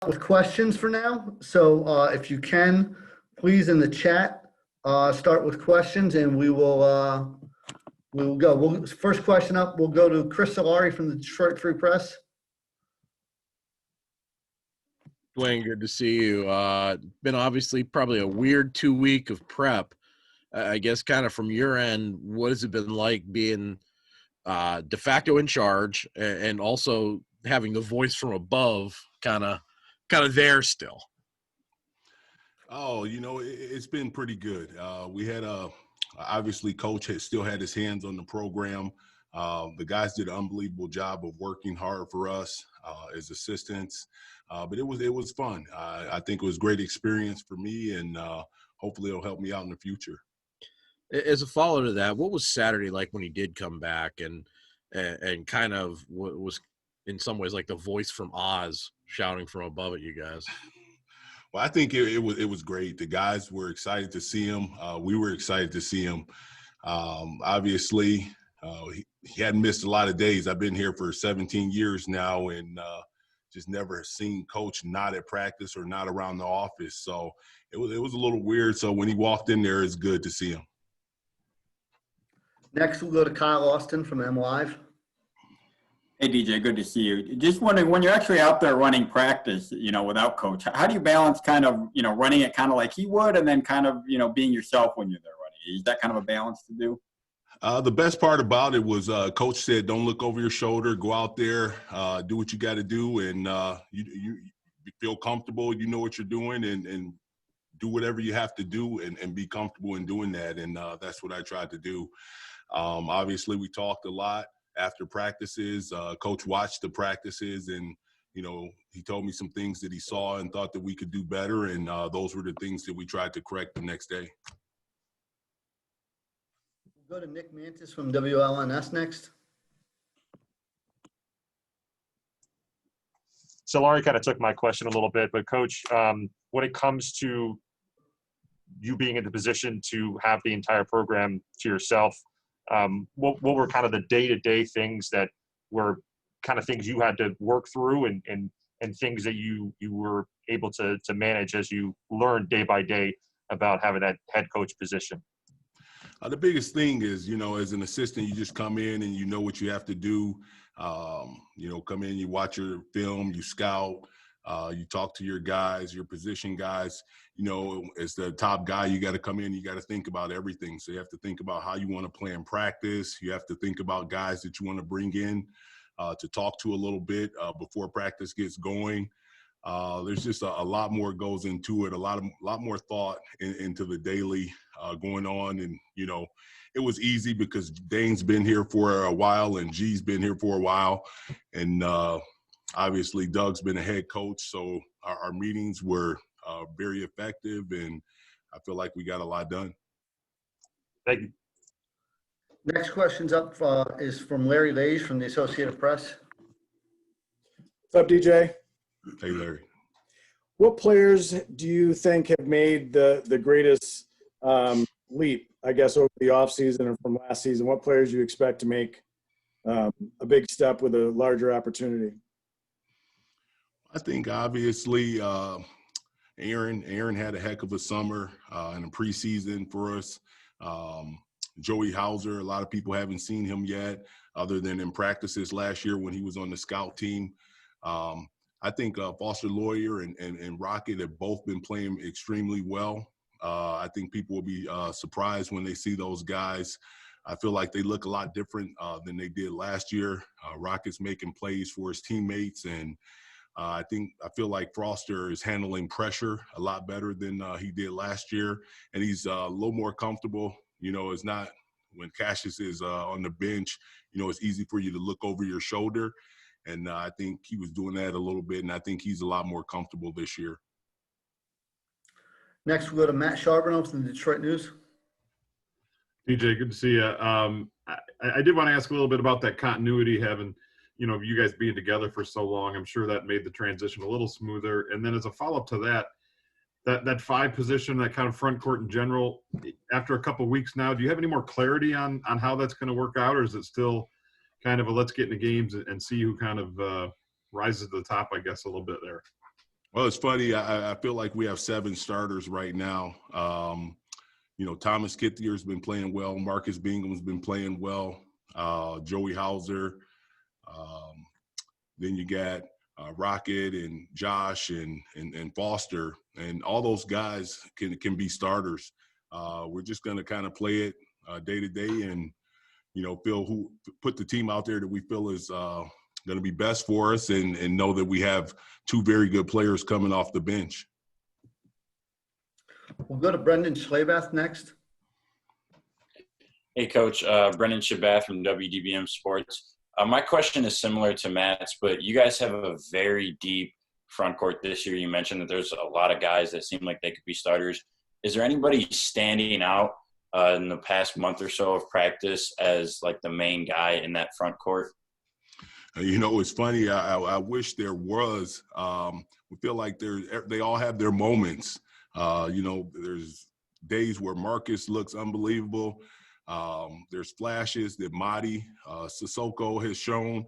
with questions for now. So if you can, please in the chat, start with questions and we will go. First question up, we'll go to Chris Solari from the Detroit Free Press. Dwayne, good to see you. Been obviously probably a weird 2 week of prep. I guess kind of from your end, what has it been like being de facto in charge and also having the voice from above kind of there still? Oh, it's been pretty good. We had obviously coach still had his hands on the program. The guys did an unbelievable job of working hard for us as assistants. But it was fun. I think it was a great experience for me, and hopefully it'll help me out in the future. As a follow to that, what was Saturday like when he did come back and kind of was in some ways like the voice from Oz shouting from above at you guys? Well, I think it was great. The guys were excited to see him. We were excited to see him. Obviously, he hadn't missed a lot of days. I've been here for 17 years now, and just never seen Coach not at practice or not around the office. So it was a little weird. So when he walked in there, it's good to see him. Next, we'll go to Kyle Austin from MLive. Hey, DJ, good to see you. Just wondering, when you're actually out there running practice, without coach, how do you balance kind of, running it kind of like he would and then kind of, being yourself when you're there running? Is that kind of a balance to do? The best part about it was Coach said, don't look over your shoulder, go out there, do what you got to do, and you feel comfortable, you know what you're doing, and do whatever you have to do and be comfortable in doing that, and that's what I tried to do. Obviously, we talked a lot after practices. Coach watched the practices, and he told me some things that he saw and thought that we could do better, and those were the things that we tried to correct the next day. We'll go to Nick Mantis from WLNS next. Solari kind of took my question a little bit, but Coach, when it comes to you being in the position to have the entire program to yourself, what were kind of the day-to-day things that were kind of things you had to work through and things that you were able to manage as you learned day by day about having that head coach position? The biggest thing is, as an assistant, you just come in and you know what you have to do. Come in, you watch your film, you scout, you talk to your guys, your position guys. As the top guy, you got to come in, you got to think about everything. So you have to think about how you want to play in practice. You have to think about guys that you want to bring in to talk to a little bit before practice gets going. There's just a lot more goes into it, a lot more thought into the daily going on. And, it was easy because Dane's been here for a while and G's been here for a while. And obviously Doug's been a head coach. So our meetings were very effective, and I feel like we got a lot done. Thank you. Next question's up is from Larry Lage from the Associated Press. What's up, DJ? Hey, Larry. What players do you think have made the greatest leap, I guess, over the offseason and from last season? What players do you expect to make a big step with a larger opportunity? I think obviously Aaron had a heck of a summer in the preseason for us. Joey Hauser, a lot of people haven't seen him yet other than in practices last year when he was on the scout team. I think Foster Lawyer and Rocket have both been playing extremely well. I think people will be surprised when they see those guys. I feel like they look a lot different than they did last year. Rocket's making plays for his teammates, and I feel like Foster is handling pressure a lot better than he did last year, and he's a little more comfortable. It's not when Cassius is on the bench, it's easy for you to look over your shoulder. And I think he was doing that a little bit, and I think he's a lot more comfortable this year. Next, we'll go to Matt Charbonneau from the Detroit News. DJ, good to see you. I did want to ask a little bit about that continuity, having, you guys being together for so long. I'm sure that made the transition a little smoother. And then as a follow-up to that 5 position, that kind of front court in general, after a couple of weeks now, do you have any more clarity on how that's going to work out, or is it still kind of a let's get into games and see who kind of rises to the top, I guess, a little bit there? Well, it's funny. I feel like we have 7 starters right now. Thomas Kithier's been playing well. Marcus Bingham's been playing well. Joey Hauser. Then you got Rocket and Josh and Foster, and all those guys can be starters. We're just going to kind of play it day to day, and put the team out there that we feel is going to be best for us, and know that we have 2 very good players coming off the bench. We'll go to Brendan Schlebath next. Hey, Coach. Brendan Schlebath from WDBM Sports. My question is similar to Matt's, but you guys have a very deep front court this year. You mentioned that there's a lot of guys that seem like they could be starters. Is there anybody standing out in the past month or so of practice as like the main guy in that front court? It's funny. I wish there was. We feel like they all have their moments. There's days where Marcus looks unbelievable. There's flashes that Madi Sissoko has shown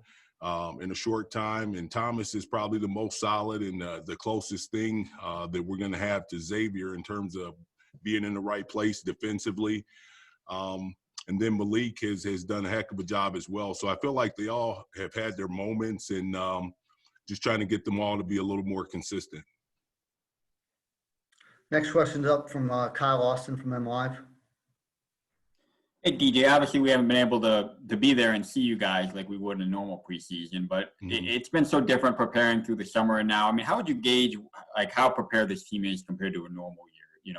in a short time, and Thomas is probably the most solid and the closest thing that we're going to have to Xavier in terms of being in the right place defensively. And then Malik has done a heck of a job as well. So I feel like they all have had their moments, and just trying to get them all to be a little more consistent. Next question's up from Kyle Austin from MLive. Hey, DJ, obviously we haven't been able to be there and see you guys like we would in a normal preseason, but it's been so different preparing through the summer and now. I mean, how would you gauge like how prepared this team is compared to a normal year,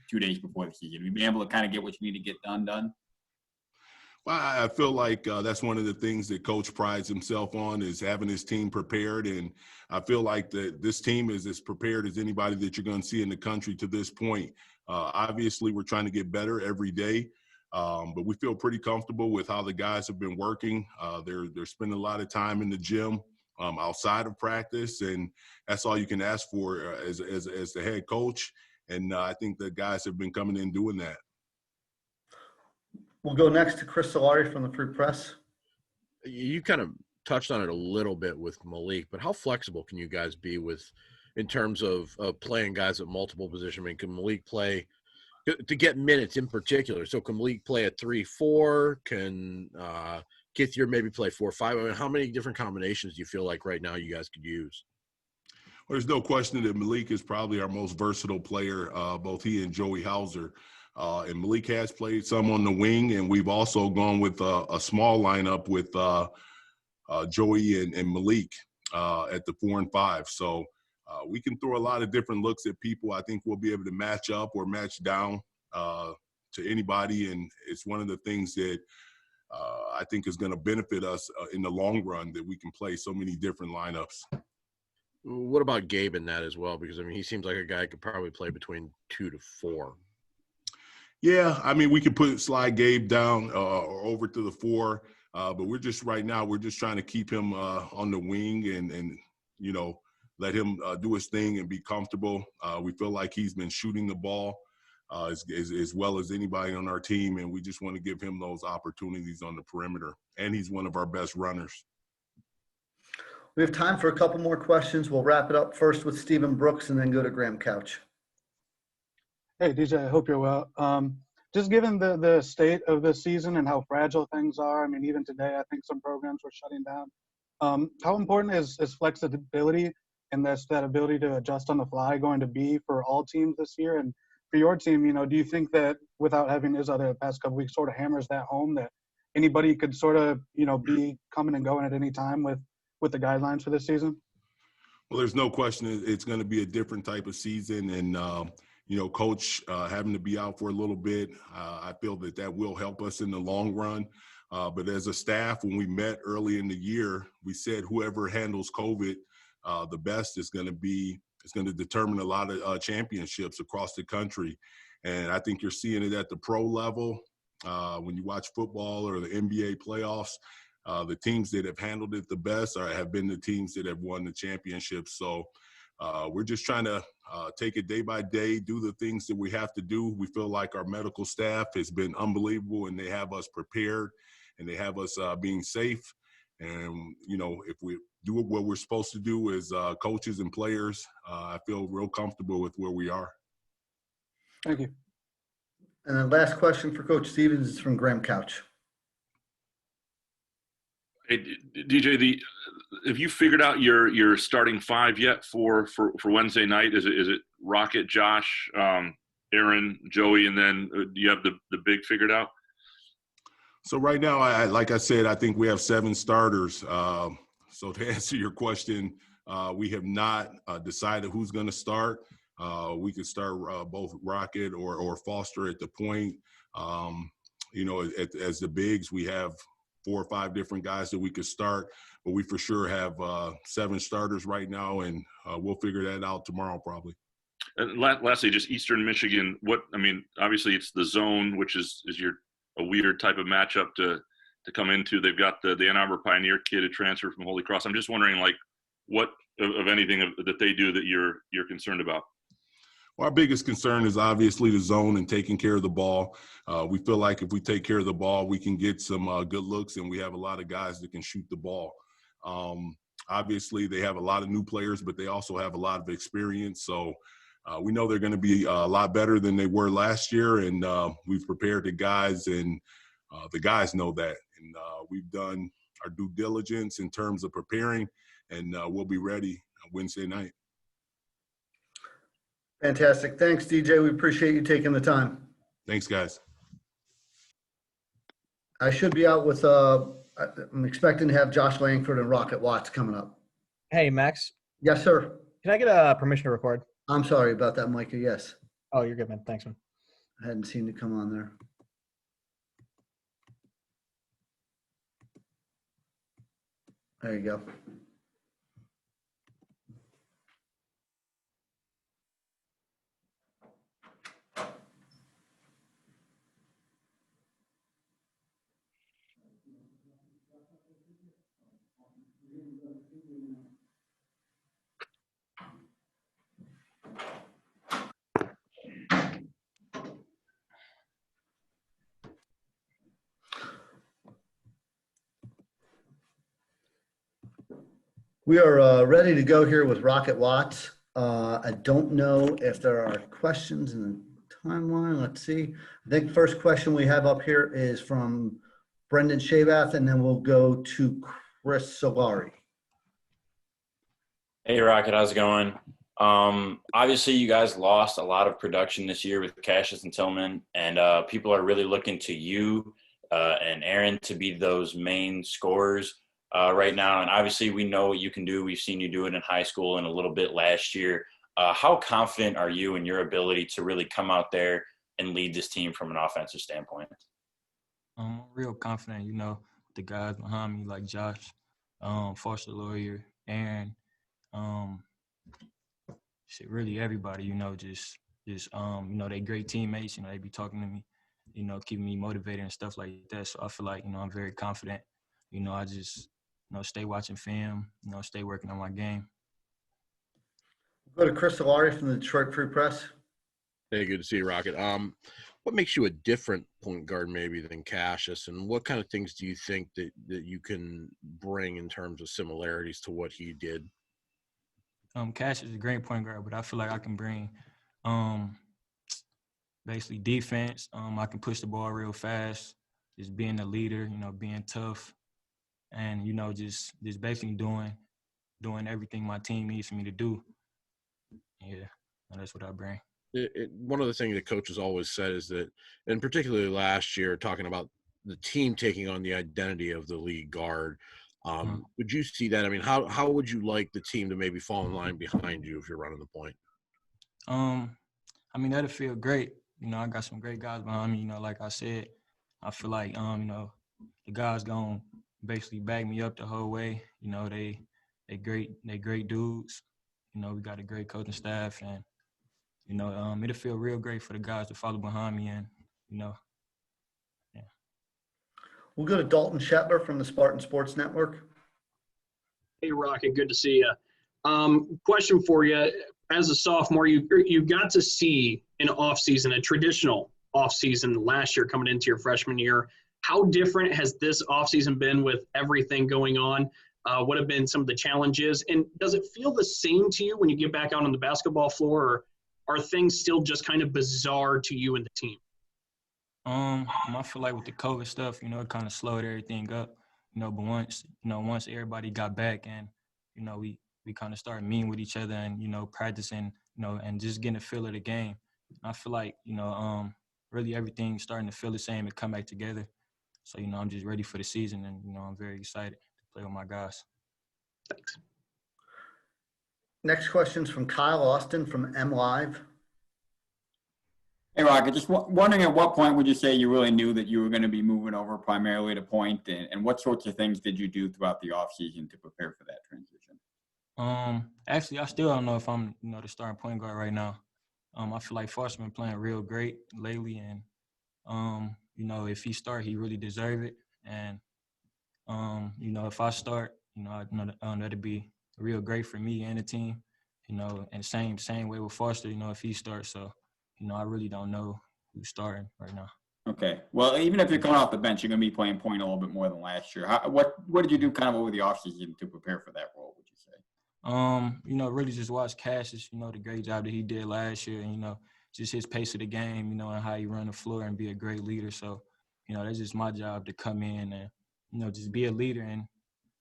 2 days before the season? We've been able to kind of get what you need to get done? Well, I feel like that's one of the things that Coach prides himself on, is having his team prepared. And I feel like that this team is as prepared as anybody that you're going to see in the country to this point. Obviously, we're trying to get better every day, but we feel pretty comfortable with how the guys have been working. They're spending a lot of time in the gym outside of practice, and that's all you can ask for as the head coach. And I think the guys have been coming in doing that. We'll go next to Chris Solari from the Free Press. You kind of touched on it a little bit with Malik, but how flexible can you guys be in terms of playing guys at multiple positions? I mean, can Malik play to get minutes in particular? So can Malik play at 3-4? Can Kithier maybe play 4-5? I mean, how many different combinations do you feel like right now you guys could use? Well, there's no question that Malik is probably our most versatile player, both he and Joey Hauser. And Malik has played some on the wing, and we've also gone with a small lineup with Joey and Malik at the 4 and 5. So we can throw a lot of different looks at people. I think we'll be able to match up or match down to anybody, and it's one of the things that I think is going to benefit us in the long run, that we can play so many different lineups. What about Gabe in that as well? Because, I mean, he seems like a guy who could probably play between 2 to 4. Yeah, I mean, we could slide Gabe down or over to the 4, but we're just trying to keep him on the wing and let him do his thing and be comfortable. We feel like he's been shooting the ball as well as anybody on our team, and we just want to give him those opportunities on the perimeter. And he's one of our best runners. We have time for a couple more questions. We'll wrap it up first with Stephen Brooks and then go to Graham Couch. Hey, DJ, I hope you're well. Just given the state of the season and how fragile things are, I mean, even today, I think some programs were shutting down. How important is flexibility and that ability to adjust on the fly going to be for all teams this year? And for your team, do you think that without having Izzo the past couple weeks sort of hammers that home, that anybody could sort of, be coming and going at any time with the guidelines for this season? Well, there's no question it's going to be a different type of season, and Coach having to be out for a little bit, I feel that will help us in the long run. But as a staff, when we met early in the year, we said whoever handles COVID the best is going to determine a lot of championships across the country. And I think you're seeing it at the pro level. When you watch football or the NBA playoffs, the teams that have handled it the best have been the teams that have won the championships. So we're just trying to take it day by day, do the things that we have to do. We feel like our medical staff has been unbelievable, and they have us prepared, and they have us being safe. And, if do what we're supposed to do as coaches and players. I feel real comfortable with where we are. Thank you. And the last question for Coach Stevens is from Graham Couch. Hey, DJ, have you figured out your starting five yet for Wednesday night? Is it Rocket, Josh, Aaron, Joey, and then do you have the big figured out? So right now, like I said, I think we have 7 starters. So to answer your question, we have not decided who's going to start. We could start both Rocket or Foster at the point. As the bigs, we have 4 or 5 different guys that we could start, but we for sure have 7 starters right now, and we'll figure that out tomorrow probably. And lastly, just Eastern Michigan. Obviously it's the zone, which is a weird type of matchup to come into. They've got the Ann Arbor Pioneer kid who transferred from Holy Cross. I'm just wondering, like, what of anything that they do that you're concerned about? Well, our biggest concern is obviously the zone and taking care of the ball. We feel like if we take care of the ball, we can get some good looks, and we have a lot of guys that can shoot the ball. Obviously, they have a lot of new players, but they also have a lot of experience. So we know they're going to be a lot better than they were last year, and we've prepared the guys, and the guys know that. And we've done our due diligence in terms of preparing, and we'll be ready Wednesday night. Fantastic. Thanks, DJ. We appreciate you taking the time. Thanks, guys. I should be out with, I'm expecting to have Josh Langford and Rocket Watts coming up. Hey, Max. Yes, sir. Can I get permission to record? I'm sorry about that, Micah. Yes. Oh, you're good, man. Thanks, man. I hadn't seen it come on there. There you go. We are ready to go here with Rocket Watts. I don't know if there are questions in the timeline. Let's see. I think first question we have up here is from Brendan Schlebath, and then we'll go to Chris Solari. Hey, Rocket, how's it going? Obviously, you guys lost a lot of production this year with Cassius and Tillman, and people are really looking to you and Aaron to be those main scorers right now. And obviously, we know what you can do. We've seen you do it in high school and a little bit last year. How confident are you in your ability to really come out there and lead this team from an offensive standpoint? I'm real confident, the guys behind me like Josh, Foster Lawyer, Aaron, really everybody, they great teammates, they be talking to me, keeping me motivated and stuff like that. So I feel like, I'm very confident. I just, stay watching film, stay working on my game. Go to Chris Solari from the Detroit Free Press. Hey, good to see you, Rocket. What makes you a different point guard maybe than Cassius, and what kind of things do you think that you can bring in terms of similarities to what he did? Cassius is a great point guard, but I feel like I can bring basically defense. I can push the ball real fast, just being a leader, being tough, and just basically doing everything my team needs for me to do. Yeah, that's what I bring. One of the things that coaches always said is that, and particularly last year, talking about the team taking on the identity of the lead guard, would you see that? I mean, how would you like the team to maybe fall in line behind you if you're running the point? That'd feel great. I got some great guys behind me. Like I said, I feel like, the guys gonna basically back me up the whole way. They great dudes. We got a great coaching staff, and it'll feel real great for the guys to follow behind me, and yeah. We'll go to Dalton Shetler from the Spartan Sports Network. Hey, Rocket, good to see you. Question for you: as a sophomore, you got to see an offseason, a traditional offseason last year coming into your freshman year. How different has this offseason been with everything going on? What have been some of the challenges? And does it feel the same to you when you get back out on the basketball floor, or are things still just kind of bizarre to you and the team? I feel like with the COVID stuff, it kind of slowed everything up, but once everybody got back and, we kind of started meeting with each other and, practicing, and just getting a feel of the game. I feel like, really everything's starting to feel the same and come back together. So, I'm just ready for the season and, I'm very excited to play with my guys. Thanks. Next question's from Kyle Austin from M Live. Hey, Rocket, just wondering at what point would you say you really knew that you were going to be moving over primarily to point, and what sorts of things did you do throughout the offseason to prepare for that transition? Actually, I still don't know if I'm, the starting point guard right now. I feel like Foster's been playing real great lately, and, if he start, he really deserve it. And, if I start, that'd be real great for me and the team, and same way with Foster, if he starts. So, I really don't know who's starting right now. Okay. Well, even if you're coming off the bench, you're going to be playing point a little bit more than last year. What did you do kind of over the offseason to prepare for that role, would you say? Really just watch Cassius, the great job that he did last year, and, just his pace of the game, and how he run the floor and be a great leader. So, that's just my job to come in and, just be a leader and,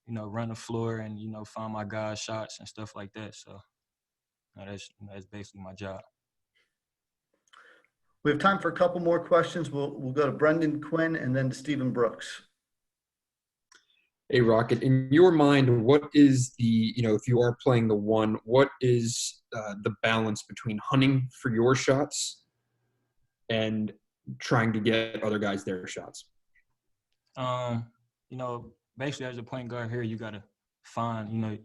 run the floor and, find my guys' shots and stuff like that. So, that's basically my job. We have time for a couple more questions. We'll go to Brendan Quinn and then to Stephen Brooks. Hey, Rocket, in your mind, what is the, if you are playing the one, what is the balance between hunting for your shots and trying to get other guys their shots? Basically as a point guard here, you got to find, the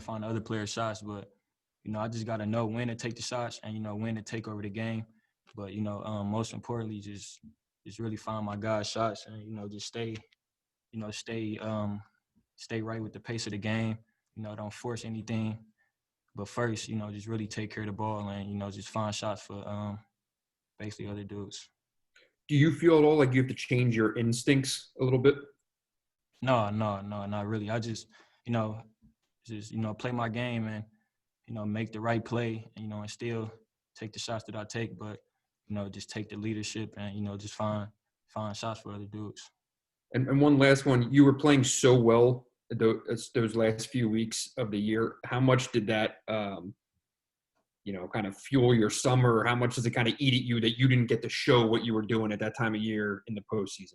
other players' shots, but, I just got to know when to take the shots and, when to take over the game. But, most importantly, just really find my guys' shots and, just stay right with the pace of the game. Don't force anything. But first, just really take care of the ball and, just find shots for basically other dudes. Do you feel at all like you have to change your instincts a little bit? No, not really. I just play my game and, make the right play, and still take the shots that I take, but, just take the leadership and, just find shots for other dudes. And one last one, you were playing so well those last few weeks of the year. How much did that, kind of fuel your summer? Or how much does it kind of eat at you that you didn't get to show what you were doing at that time of year in the postseason?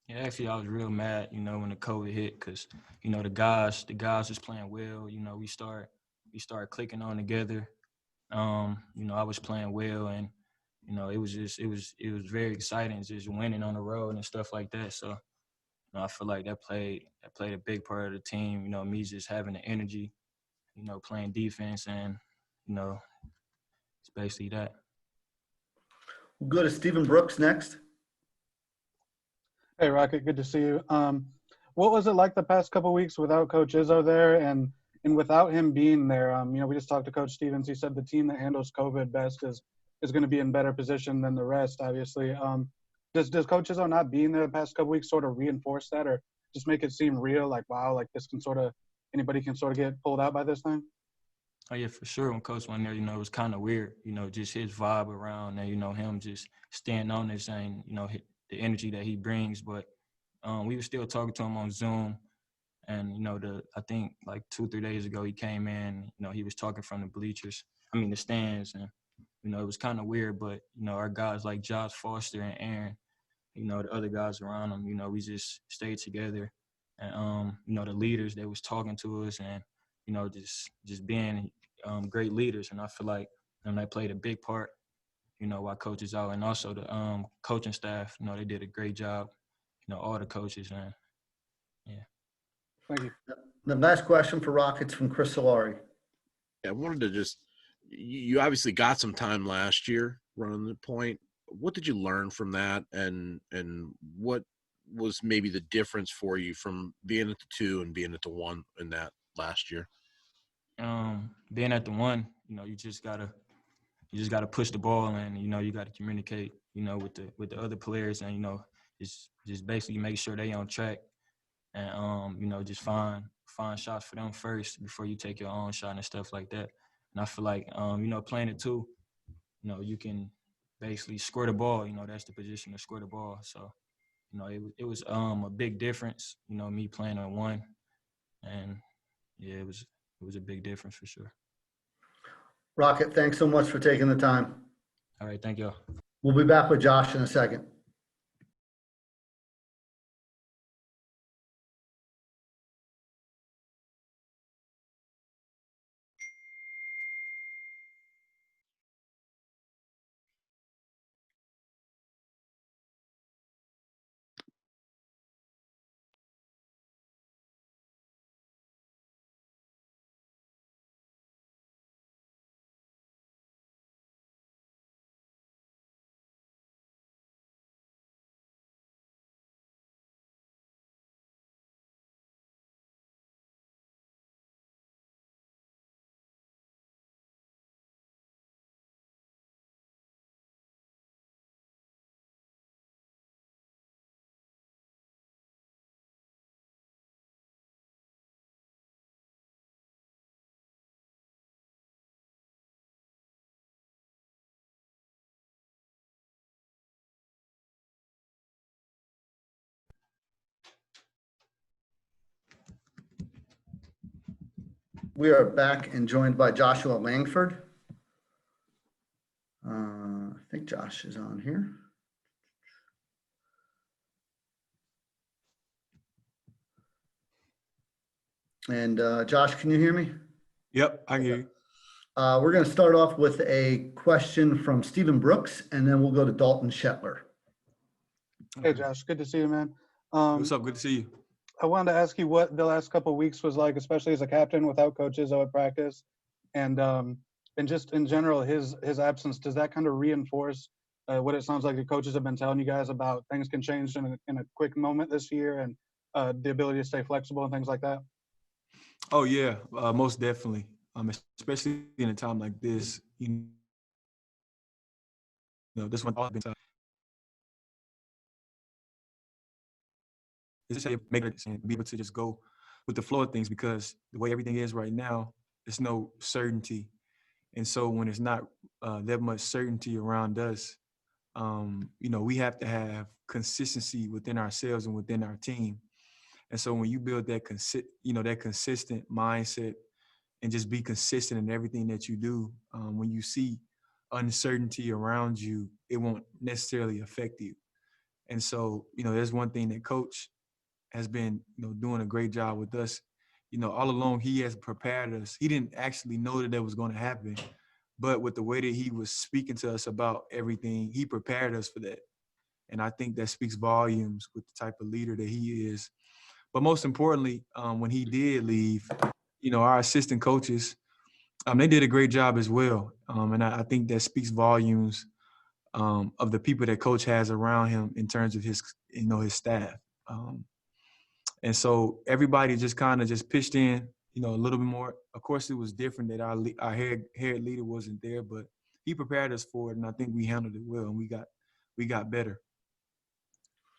Yeah, actually, I was real mad, when the COVID hit, because, the guys was playing well. We started clicking on together. I was playing well, and it was very exciting just winning on the road and stuff like that. So, I feel like that played a big part of the team. Me just having the energy, playing defense, and it's basically that. We'll go to Stephen Brooks next. Hey, Rocket, good to see you. What was it like the past couple of weeks without Coach Izzo there, and without him being there? We just talked to Coach Stevens. He said the team that handles COVID best is going to be in better position than the rest, obviously. Does Coach Izzo not being there the past couple weeks sort of reinforce that, or just make it seem real, like, wow, like this can anybody can sort of get pulled out by this thing? Oh, yeah, for sure. When Coach went there, it was kind of weird, just his vibe around and, him just staying on this and, the energy that he brings. But we were still talking to him on Zoom. And, I think like 2-3 days ago, he came in, he was talking from the stands. And, it was kind of weird. But, our guys like Josh Foster and Aaron, the other guys around him, we just stayed together. And, the leaders, they was talking to us and, just being great leaders. And I feel like they played a big part, while Coach is out. And also the coaching staff, they did a great job, all the coaches. And, yeah. Thank you. The last question for Rockets from Chris Solari. Yeah, I wanted to you obviously got some time last year running the point. What did you learn from that? And what was maybe the difference for you from being at the 2 and being at the 1 in that last year? Being at the 1, you just gotta push the ball and, you gotta communicate, with the other players and, just basically make sure they on track and, just find find shots for them first before you take your own shot and stuff like that. And I feel like, playing it too, you can basically score the ball. That's the position to score the ball. So, it was a big difference, me playing on one. And, yeah, it was a big difference for sure. Rocket, thanks so much for taking the time. All right, thank you. We'll be back with Josh in a second. We are back and joined by Joshua Langford. I think Josh is on here. And Josh, can you hear me? Yep, I hear you. We're going to start off with a question from Stephen Brooks, and then we'll go to Dalton Shetler. Hey, Josh, good to see you, man. What's up? Good to see you. I wanted to ask you what the last couple of weeks was like, especially as a captain without coaches out at practice, and just in general, his absence. Does that kind of reinforce what it sounds like the coaches have been telling you guys about things can change in a quick moment this year, and the ability to stay flexible and things like that? Oh yeah, most definitely. Especially in a time like this, this one all been time. It's just how you make it and be able to just go with the flow of things, because the way everything is right now, there's no certainty. And so when it's not that much certainty around us, we have to have consistency within ourselves and within our team. And so when you build that that consistent mindset and just be consistent in everything that you do, when you see uncertainty around you, it won't necessarily affect you. And so, there's one thing that Coach has been, doing a great job with us. All along he has prepared us. He didn't actually know that was going to happen, but with the way that he was speaking to us about everything, he prepared us for that. And I think that speaks volumes with the type of leader that he is. But most importantly, when he did leave, our assistant coaches, they did a great job as well. And I think that speaks volumes of the people that Coach has around him in terms of his staff. And so everybody just kind of just pitched in, a little bit more. Of course, it was different that our head leader wasn't there, but he prepared us for it, and I think we handled it well, and we got better.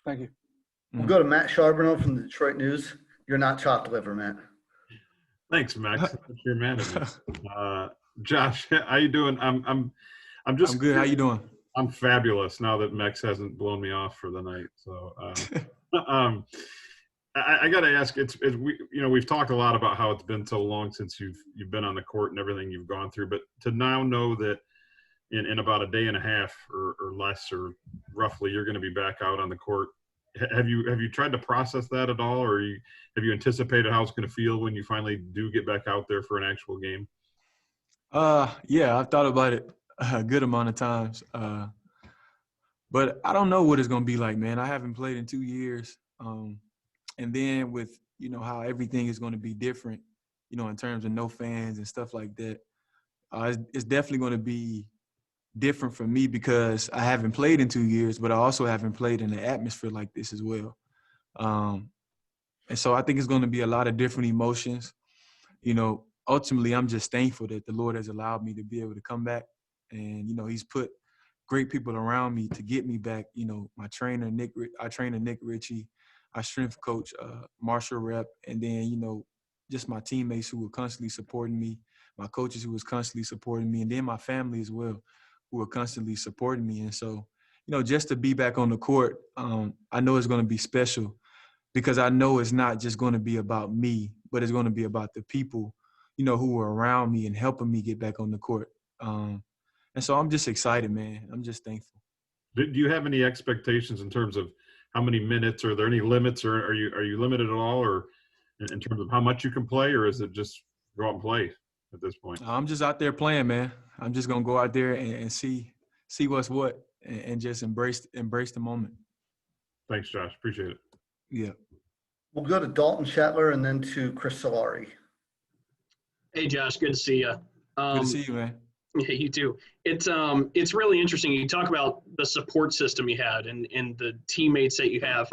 Thank you. We'll go to Matt Charbonneau from the Detroit News. You're not chopped liver, Matt. Thanks, Max. That's your man. Josh, how you doing? I'm just. I'm good. How you doing? I'm fabulous now that Max hasn't blown me off for the night. So, I got to ask. We've talked a lot about how it's been so long since you've been on the court and everything you've gone through, but to now know that in about a day and a half or less, or roughly, you're going to be back out on the court. Have you tried to process that at all, or have you anticipated how it's going to feel when you finally do get back out there for an actual game? Yeah, I've thought about it a good amount of times, but I don't know what it's going to be like, man. I haven't played in 2 years, and then with how everything is going to be different, in terms of no fans and stuff like that. It's definitely going to be different for me because I haven't played in 2 years, but I also haven't played in an atmosphere like this as well. And so I think it's going to be a lot of different emotions. Ultimately, I'm just thankful that the Lord has allowed me to be able to come back. And, he's put great people around me to get me back. My trainer, Nick Ritchie, our strength coach, Marshall Rep, and then, just my teammates who were constantly supporting me, my coaches who was constantly supporting me, and then my family as well, who were constantly supporting me. And so, just to be back on the court, I know it's going to be special because I know it's not just going to be about me, but it's going to be about the people, who were around me and helping me get back on the court. And so I'm just excited, man. I'm just thankful. Do you have any expectations in terms of how many minutes? Are there any limits, or are you limited at all, or in terms of how much you can play, or is it just go out and play at this point? I'm just out there playing, man. I'm just gonna go out there and see what's what, and just embrace the moment. Thanks, Josh. Appreciate it. Yeah. We'll go to Dalton Shetler and then to Chris Solari. Hey, Josh, good to see you. Good to see you, man. Yeah, you too. It's really interesting. You talk about the support system you had and the teammates that you have.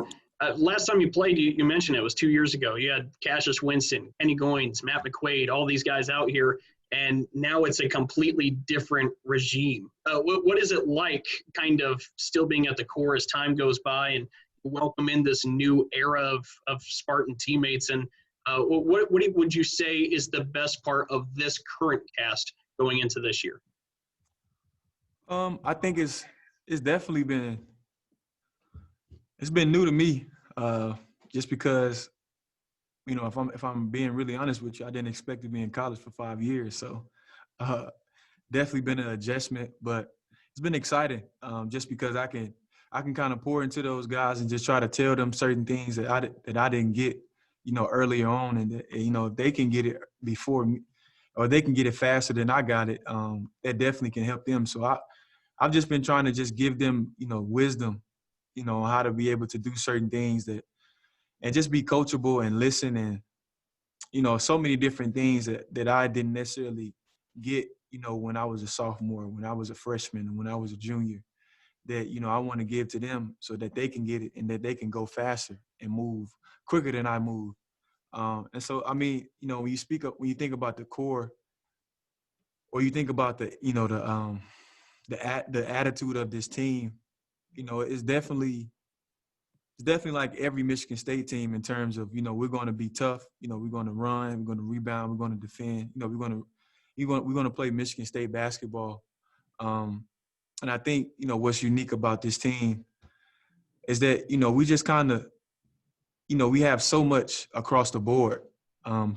Last time you played, you mentioned it was 2 years ago. You had Cassius Winston, Kenny Goins, Matt McQuaid, all these guys out here, and now it's a completely different regime. What is it like kind of still being at the core as time goes by and welcome in this new era of Spartan teammates? And what would you say is the best part of this current cast going into this year? I think it's definitely been new to me, just because, if I'm being really honest with you, I didn't expect to be in college for 5 years. So definitely been an adjustment, but it's been exciting, just because I can kind of pour into those guys and just try to tell them certain things that I didn't get, earlier on, and if they can get it before me, or they can get it faster than I got it, that definitely can help them. So I've just been trying to just give them, wisdom, on how to be able to do certain things and just be coachable and listen, and, so many different things that I didn't necessarily get, when I was a sophomore, when I was a freshman, and when I was a junior, that, I want to give to them so that they can get it and that they can go faster and move quicker than I move. And so, I mean, when you think about the core, or you think about the attitude of this team, it's definitely like every Michigan State team in terms of, we're going to be tough, we're going to run, we're going to rebound, we're going to defend, we're going to play Michigan State basketball. And I think, what's unique about this team is that, we just kind of, we have so much across the board,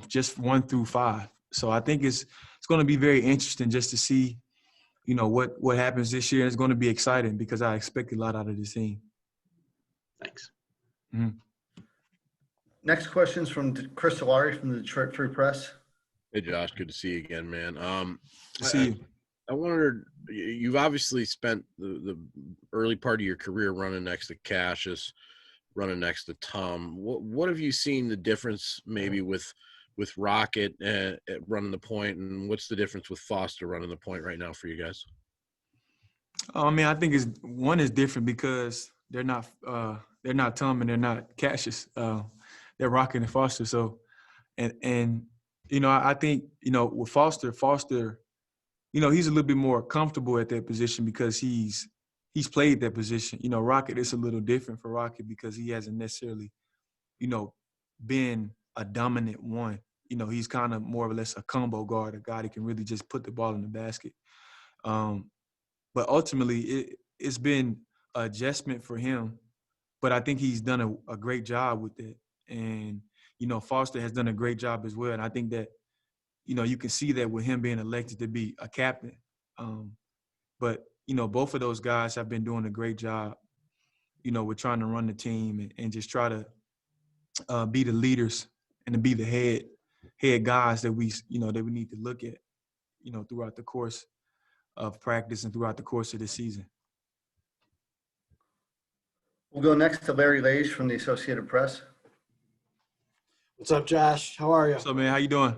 just 1 through 5. So I think it's going to be very interesting just to see, what happens this year. And it's going to be exciting because I expect a lot out of this team. Thanks. Mm-hmm. Next question is from Chris Solari from the Detroit Free Press. Hey, Josh. Good to see you again, man. Good to see you. I wondered, you've obviously spent the early part of your career running next to Cassius, running next to Tom. What have you seen the difference maybe with Rocket running the point, and what's the difference with Foster running the point right now for you guys? I mean, I think one is different because they're not Tom and they're not Cassius. They're Rocket and Foster. So, and I think with Foster, he's a little bit more comfortable at that position because he's played that position. Rocket is a little different for Rocket because he hasn't necessarily, been a dominant one. He's kind of more or less a combo guard, a guy that can really just put the ball in the basket. But ultimately, it's been an adjustment for him. But I think he's done a great job with it. And, Foster has done a great job as well. And I think that, you can see that with him being elected to be a captain. But, both of those guys have been doing a great job, with trying to run the team and just try to be the leaders and to be the head guys that we need to look at, throughout the course of practice and throughout the course of the season. We'll go next to Larry Lage from the Associated Press. What's up, Josh? How are you? What's up, man? How you doing?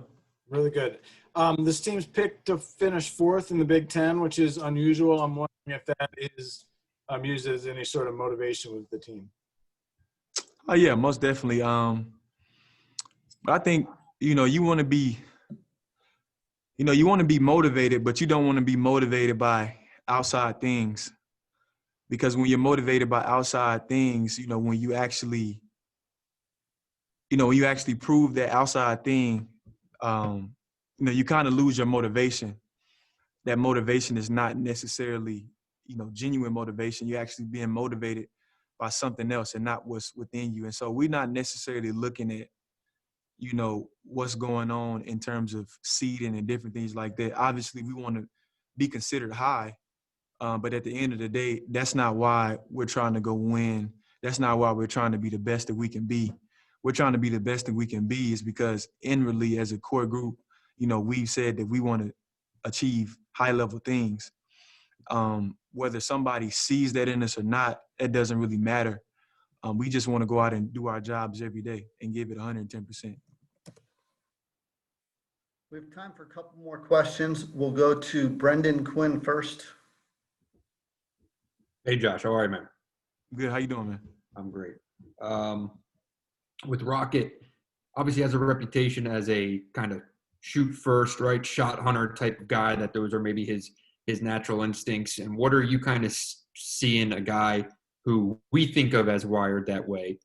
Really good. This team's picked to finish 4th in the Big Ten, which is unusual. I'm wondering if that is used as any sort of motivation with the team. Oh yeah, most definitely. But I think you want to be, motivated, but you don't want to be motivated by outside things, because when you're motivated by outside things, when you actually prove that outside thing, you kind of lose your motivation. That motivation is not necessarily, genuine motivation. You're actually being motivated by something else and not what's within you. And so we're not necessarily looking at, what's going on in terms of seeding and different things like that. Obviously, we want to be considered high, but at the end of the day, that's not why we're trying to go win. That's not why we're trying to be the best that we can be. We're trying to be the best that we can be is because inwardly as a core group, we've said that we want to achieve high-level things. Whether somebody sees that in us or not, it doesn't really matter. We just want to go out and do our jobs every day and give it 110%. We have time for a couple more questions. We'll go to Brendan Quinn first. Hey, Josh, how are you, man? Good. How you doing, man? I'm great. With Rocket, obviously has a reputation as a kind of shoot first, right, shot hunter type of guy, that those are maybe his natural instincts. And what are you kind of seeing a guy who we think of as wired that way,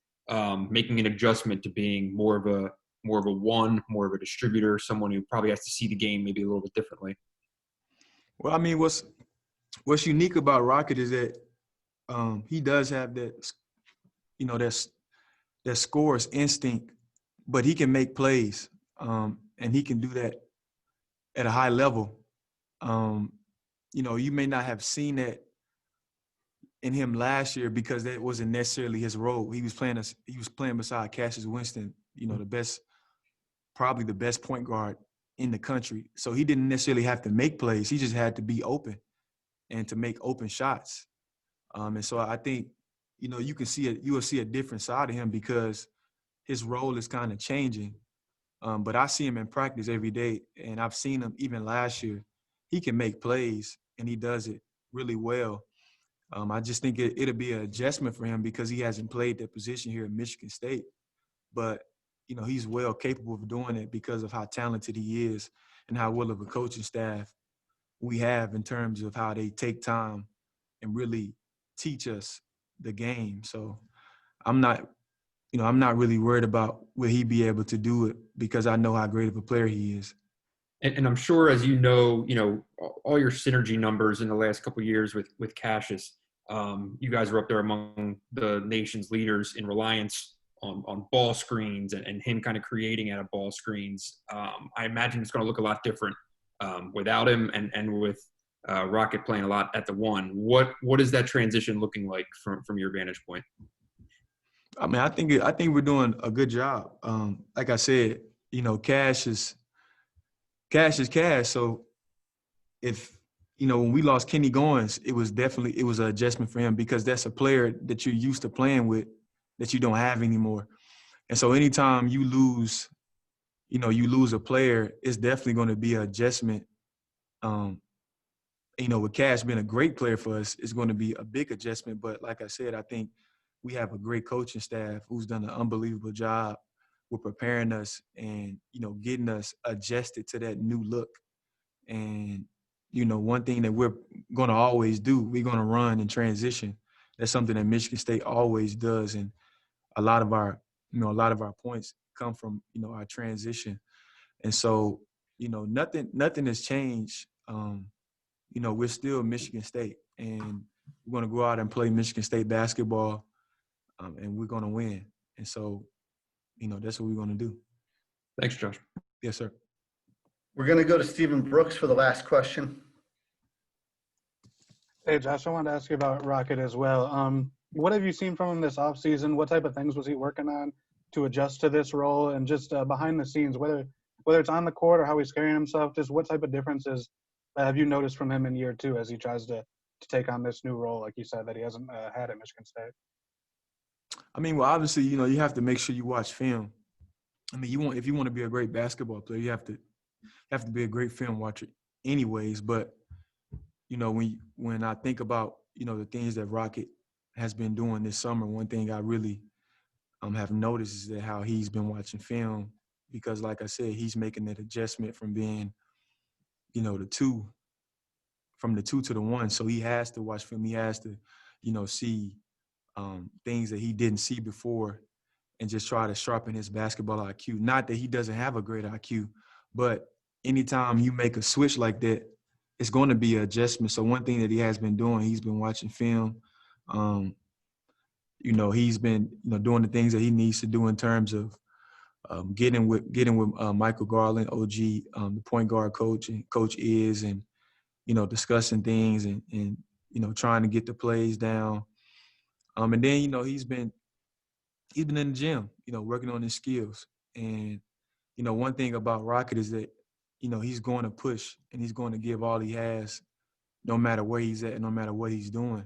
making an adjustment to being more of a one, more of a distributor, someone who probably has to see the game maybe a little bit differently? Well, I mean, what's unique about Rocket is that he does have that, that scores instinct, but he can make plays, and he can do that at a high level. You may not have seen that in him last year because that wasn't necessarily his role. He was playing beside Cassius Winston, probably the best point guard in the country. So he didn't necessarily have to make plays. He just had to be open and to make open shots. And so I think, you will see a different side of him because his role is kind of changing. But I see him in practice every day, and I've seen him even last year. He can make plays, and he does it really well. I just think it'll be an adjustment for him because he hasn't played that position here at Michigan State. But, he's well capable of doing it because of how talented he is and how well of a coaching staff we have in terms of how they take time and really teach us the game. So I'm not really worried about will he be able to do it because I know how great of a player he is. And I'm sure, as all your synergy numbers in the last couple of years with Cassius, you guys are up there among the nation's leaders in reliance on ball screens and him kind of creating out of ball screens. I imagine it's going to look a lot different without him and with Rocket playing a lot at the one. What is that transition looking like from your vantage point? I mean, I think we're doing a good job. Like I said, Cash is cash. So if, when we lost Kenny Goins, it was an adjustment for him because that's a player that you're used to playing with that you don't have anymore. And so anytime you lose a player, it's definitely going to be an adjustment. With Cash being a great player for us, it's going to be a big adjustment. But like I said, I think we have a great coaching staff who's done an unbelievable job with preparing us and, getting us adjusted to that new look. And, one thing that we're going to always do, we're going to run and transition. That's something that Michigan State always does. And a lot of our points come from, our transition. And so, nothing has changed. We're still Michigan State, and we're going to go out and play Michigan State basketball, and we're going to win. And so, that's what we're going to do. Thanks, Josh. Yes, sir. We're going to go to Stephen Brooks for the last question. Hey, Josh, I wanted to ask you about Rocket as well. What have you seen from him this offseason? What type of things was he working on to adjust to this role? And just behind the scenes, whether it's on the court or how he's carrying himself, just what type of differences have you noticed from him in year two as he tries to take on this new role, like you said, that he hasn't had at Michigan State? I mean, well, obviously, you have to make sure you watch film. I mean, if you want to be a great basketball player, you have to be a great film watcher anyways. But, when I think about, the things that Rocket has been doing this summer, one thing I really have noticed is that how he's been watching film because, like I said, he's making that adjustment from being, the two to the one. So he has to watch film. He has to, see things that he didn't see before and just try to sharpen his basketball IQ. Not that he doesn't have a great IQ, But anytime you make a switch like that, it's going to be an adjustment. So one thing that he has been doing, he's been watching film. He's been doing the things that he needs to do in terms of getting with Michael Garland, OG, the point guard coach, and Coach is, and discussing things and trying to get the plays down. And then he's been in the gym, working on his skills. And one thing about Rocket is that he's going to push and he's going to give all he has, no matter where he's at, no matter what he's doing.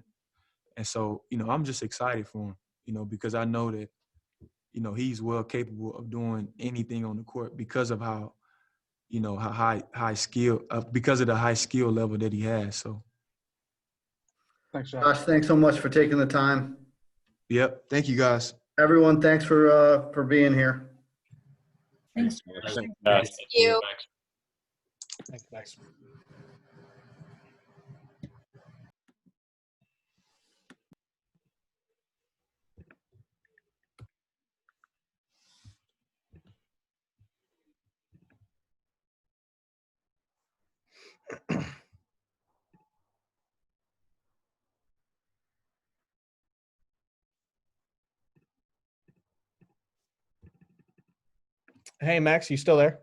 And so I'm just excited for him, because I know that he's well capable of doing anything on the court because of how high skill, because of the high skill level that he has. So Thanks, Josh. Josh, thanks so much for taking the time. Yep. Thank you, guys. Everyone, thanks for being here. Thanks. Thank Thank you. Thanks, Max. Hey, Max, you still there?